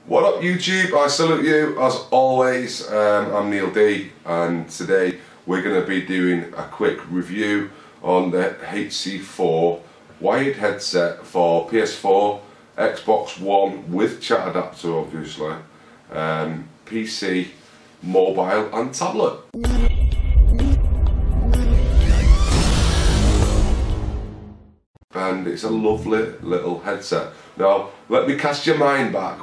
What up YouTube, I salute you as always. I'm Neil D and today we're going to be doing a quick review on the HC4 wired headset for PS4, Xbox One with chat adapter obviously, PC, mobile and tablet. And it's a lovely little headset. Now, let me cast your mind back,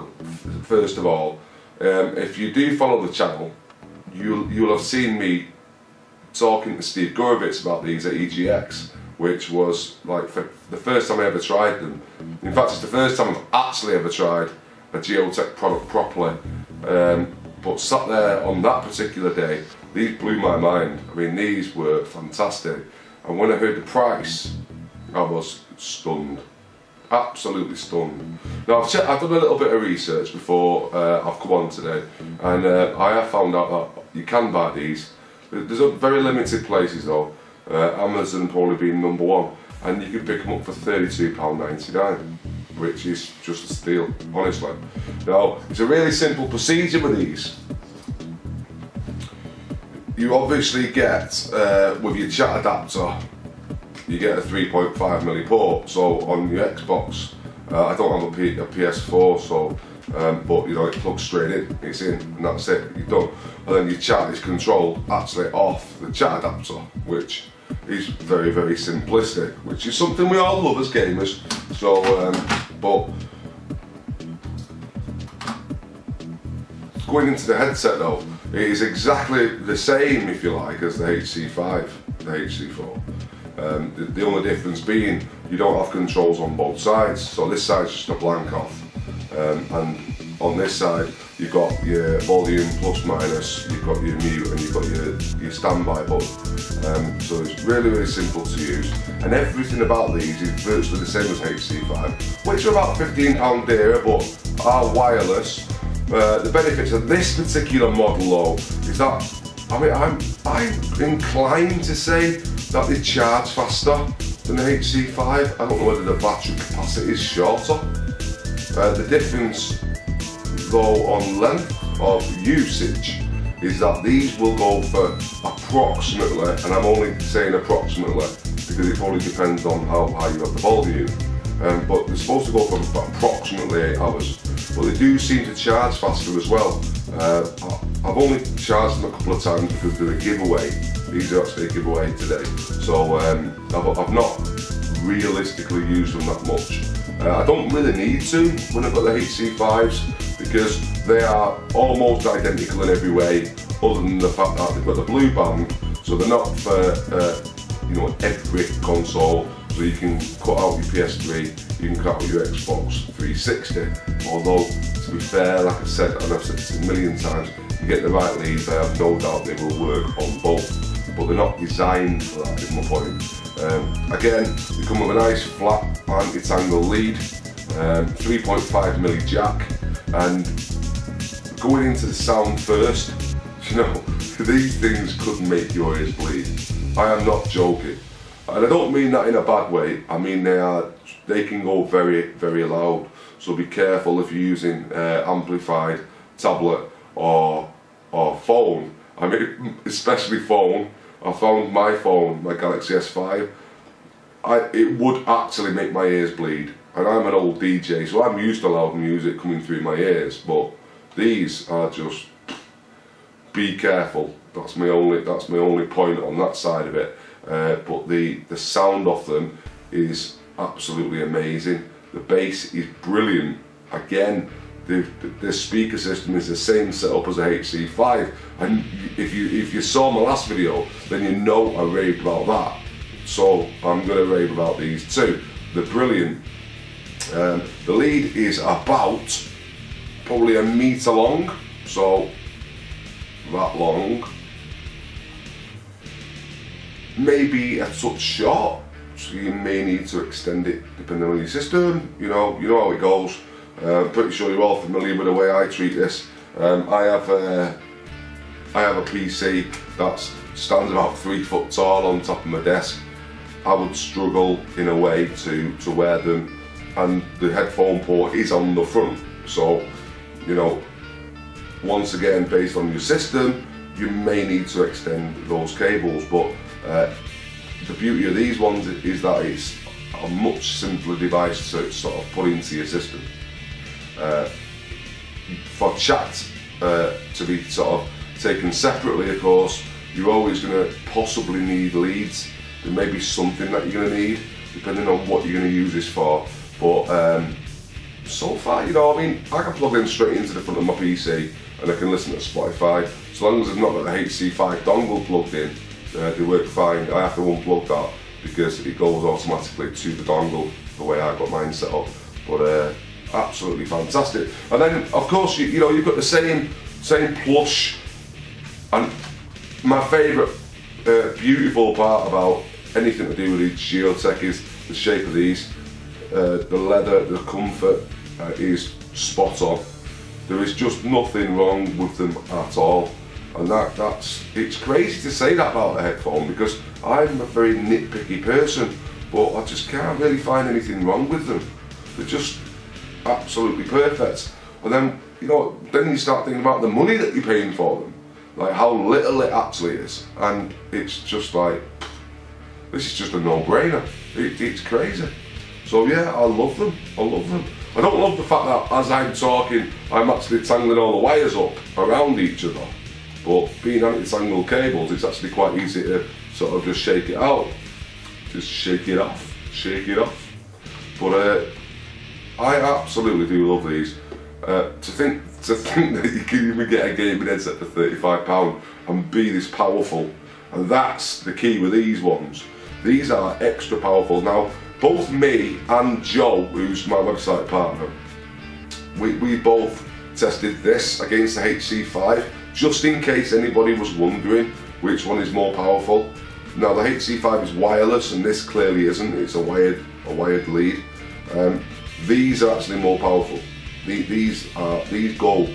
first of all. If you do follow the channel, you'll have seen me talking to Steve Gorovitz about these at EGX, which was like the first time I ever tried them. In fact, it's the first time I've actually ever tried a Gioteck product properly. But sat there on that particular day, these blew my mind. I mean, these were fantastic. And when I heard the price, I was stunned, absolutely stunned. Now I've done a little bit of research before I've come on today, and I have found out that you can buy these. There's a very limited places though, Amazon probably being number one, and you can pick them up for £32.99, which is just a steal, honestly. Now it's a really simple procedure with these. You obviously get, with your chat adapter, you get a 3.5mm port. So on your Xbox, I don't have a PS4, so but you know, it plugs straight in, it's in, and that's it, you're done. And then your chat is controlled actually off the chat adapter, which is very, very simplistic, which is something we all love as gamers. So, but going into the headset though, it is exactly the same, if you like, as the HC5, the HC4. The only difference being you don't have controls on both sides, so this side's just a blank off, and on this side you've got your volume plus minus, you've got your mute, and you've got your standby button. So it's really, really simple to use, and everything about these is virtually the same as HC5, which are about £15 dearer but are wireless. The benefits of this particular model though is that, I mean, I'm inclined to say that they charge faster than the HC5. I don't know whether the battery capacity is shorter. The difference though on length of usage is that these will go for approximately, and I'm only saying approximately because it probably depends on how high you have the volume, but they're supposed to go for approximately 8 hours. But they do seem to charge faster as well. I've only charged them a couple of times because they're a giveaway. These are actually a giveaway today. So I've not realistically used them that much. I don't really need to when I've got the HC5s because they are almost identical in every way, other than the fact that they've got the blue band, so they're not for you know, every console. So you can cut out your PS3, you can cut out your Xbox 360. Although, to be fair, like I said, and I've said this a million times, you get the right leads, I have no doubt they will work on both. But they're not designed for that, is my point. Again, they come with a nice flat anti-tangle lead, 3.5mm jack, and going into the sound first, you know, these things could make your ears bleed. I am not joking. And I don't mean that in a bad way, I mean they can go very, very loud. So be careful if you're using amplified tablet or phone. I mean, especially phone. I found my phone, my Galaxy S5, it would actually make my ears bleed. And I'm an old DJ, so I'm used to loud music coming through my ears, but these are just, be careful. That's my only point on that side of it. But the sound of them is absolutely amazing. The bass is brilliant. Again, the speaker system is the same setup as a HC5, and if you saw my last video, then you know I raved about that. So I'm going to rave about these too. They're brilliant. The lead is about probably 1 meter long, so that long. Maybe a touch short, so you may need to extend it depending on your system. You know how it goes. Pretty sure you're all familiar with the way I treat this. I have a PC that stands about 3 foot tall on top of my desk. I would struggle in a way to wear them, and the headphone port is on the front, so you know, once again, based on your system, you may need to extend those cables, but the beauty of these ones is that it's a much simpler device to sort of put into your system. For chat to be sort of taken separately, of course, you're always going to possibly need leads. There may be something that you're going to need, depending on what you're going to use this for. But so far, you know, I mean, I can plug them straight into the front of my PC and I can listen to Spotify. As long as I've not got the HC5 dongle plugged in, they work fine. I have to unplug that because it goes automatically to the dongle the way I've got mine set up. But absolutely fantastic. And then, of course, you know, you've got the same plush. And my favourite beautiful part about anything to do with these Gioteck is the shape of these. The leather, the comfort is spot on. There is just nothing wrong with them at all. And it's crazy to say that about a headphone because I'm a very nitpicky person, but I just can't really find anything wrong with them. They're just absolutely perfect. And then, you know, then you start thinking about the money that you're paying for them, like how little it actually is, and it's just like, this is just a no-brainer. It's crazy. So yeah, I love them. I love them. I don't love the fact that as I'm talking, I'm actually tangling all the wires up around each other. But being anti-tangled cables, it's actually quite easy to sort of just shake it out. Just shake it off. Shake it off. But I absolutely do love these. To think that you can even get a gaming headset for £35 and be this powerful, and that's the key with these ones. These are extra powerful. Now, both me and Joe, who's my website partner, we both tested this against the HC5, just in case anybody was wondering which one is more powerful. Now, the HC5 is wireless, and this clearly isn't. It's a wired lead. These are actually more powerful. These go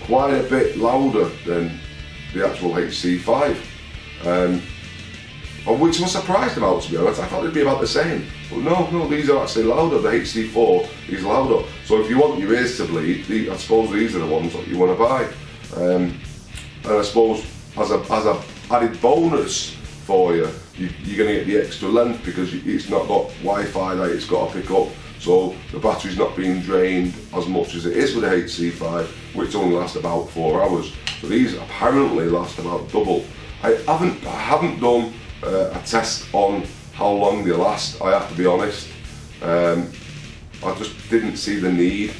quite a bit louder than the actual HC5, which I was surprised about, to be honest. I thought they'd be about the same, but no, these are actually louder. The HC4 is louder. So if you want your ears to bleed, I suppose these are the ones that you want to buy. And I suppose as a added bonus for you, you're going to get the extra length because it's not got Wi-Fi that it's got to pick up. So the battery's not being drained as much as it is with the HC5, which only lasts about 4 hours. So these apparently last about double. I haven't done a test on how long they last, I have to be honest. I just didn't see the need.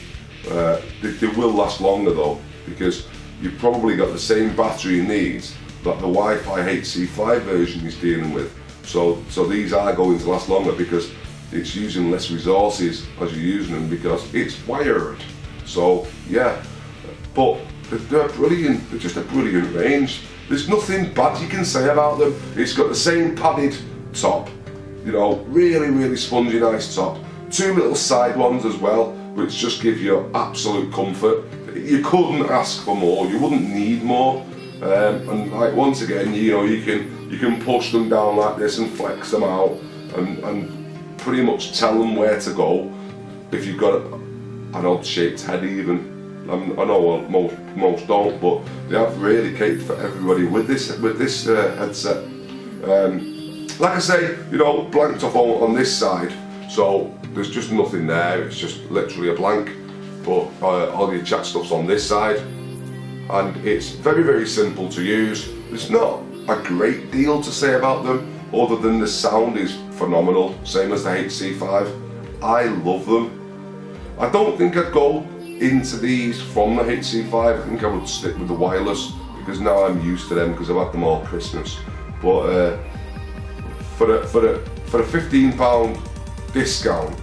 They will last longer though, because you've probably got the same battery needs that the Wi-Fi HC5 version is dealing with. So these are going to last longer because it's using less resources as you're using them because it's wired. So yeah, but they're brilliant. They're just a brilliant range. There's nothing bad you can say about them. It's got the same padded top, you know, really spongy, nice top. 2 little side ones as well, which just give you absolute comfort. You couldn't ask for more. You wouldn't need more. And like once again, you know, you can push them down like this and flex them out and pretty much tell them where to go if you've got an odd shaped head even. I know most don't, but they have really catered for everybody with this headset. Like I say, you know, blanked off on this side, so there's just nothing there. It's just literally a blank. But all your chat stuff's on this side, and it's very simple to use. There's not a great deal to say about them other than the sound is phenomenal, same as the HC5. I love them. I don't think I'd go into these from the HC5. I think I would stick with the wireless because now I'm used to them because I've had them all Christmas. But for a £15 discount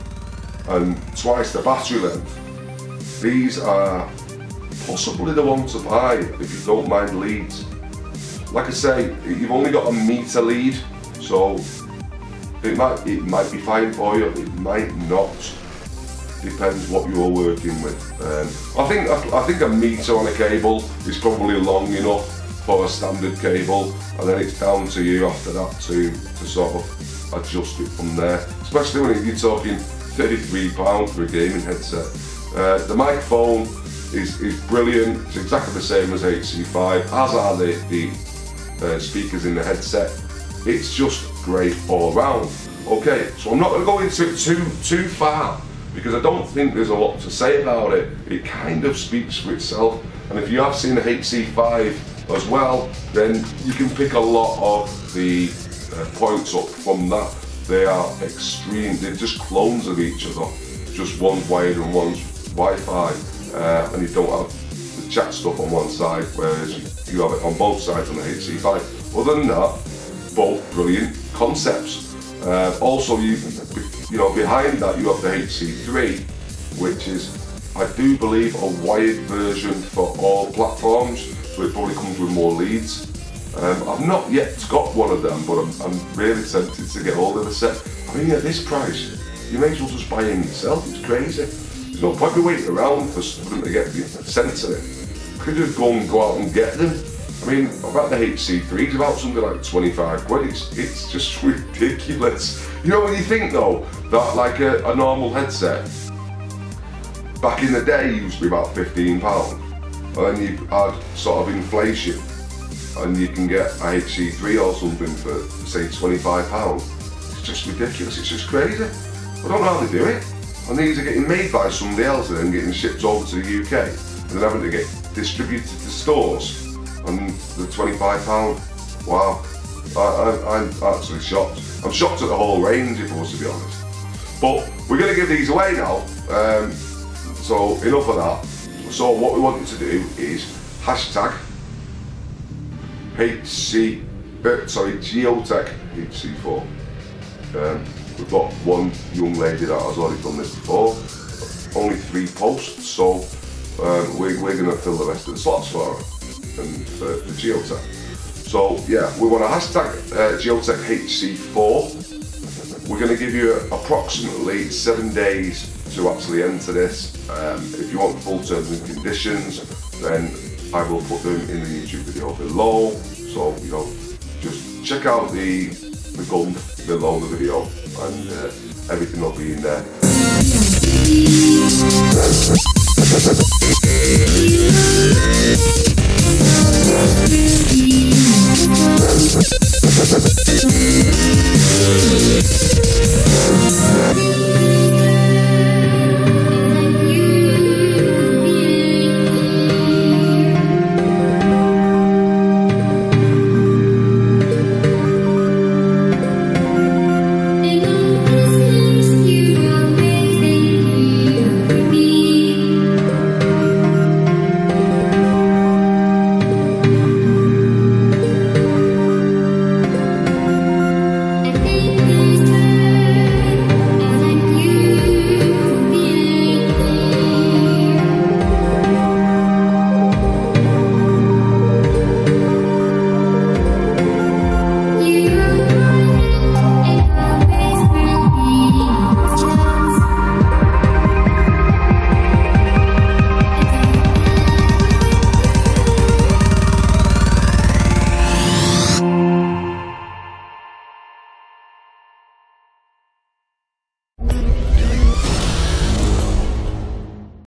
and twice the battery length, these are possibly the one to buy if you don't mind leads. Like I say, you've only got a meter lead, so it might be fine for you, it might not. Depends what you're working with. I think a meter on a cable is probably long enough for a standard cable, and then it's down to you after that to sort of adjust it from there. Especially when you're talking £33 for a gaming headset. The microphone is brilliant. It's exactly the same as HC5, as are the speakers in the headset. It's just great all round. Okay, so I'm not going to go into it too far, because I don't think there's a lot to say about it. It kind of speaks for itself, and if you have seen the HC5 as well, then you can pick a lot of the points up from that. They are extreme, they're just clones of each other. Just one's wired and one's Wi-Fi, and you don't have the chat stuff on one side, whereas you have it on both sides on the HC5. Other than that, both brilliant concepts. Also, you know, behind that you have the HC3, which is, I do believe, a wired version for all platforms, so it probably comes with more leads. I've not yet got one of them, but I'm really tempted to get hold of the set. I mean, at this price, you may as well just buy them yourself. It's crazy. There's no point in waiting around for them to get sent to it. You could just go out and get them. I mean, about the HC3, it's about something like 25 quid. It's just ridiculous. You know, when you think though, that like a normal headset, back in the day used to be about £15, and then you add sort of inflation, and you can get a HC3 or something for, say, £25. It's just ridiculous, it's just crazy. I don't know how they do it. And these are getting made by somebody else and then getting shipped over to the UK, and then having to get distributed to stores. And the £25, wow, I'm actually shocked. I'm shocked at the whole range, if I was to be honest. But we're going to give these away now, so enough of that. So what we want to do is hashtag Gioteck HC4. We've got one young lady that has already done this before, only 3 posts, so we're going to fill the rest of the slots for her. And for Gioteck. So yeah, we want to hashtag Gioteck HC4. We're going to give you approximately 7 days to actually enter this. If you want the full terms and conditions, then I will put them in the YouTube video below. So, you know, just check out the gun below the video, and everything will be in there.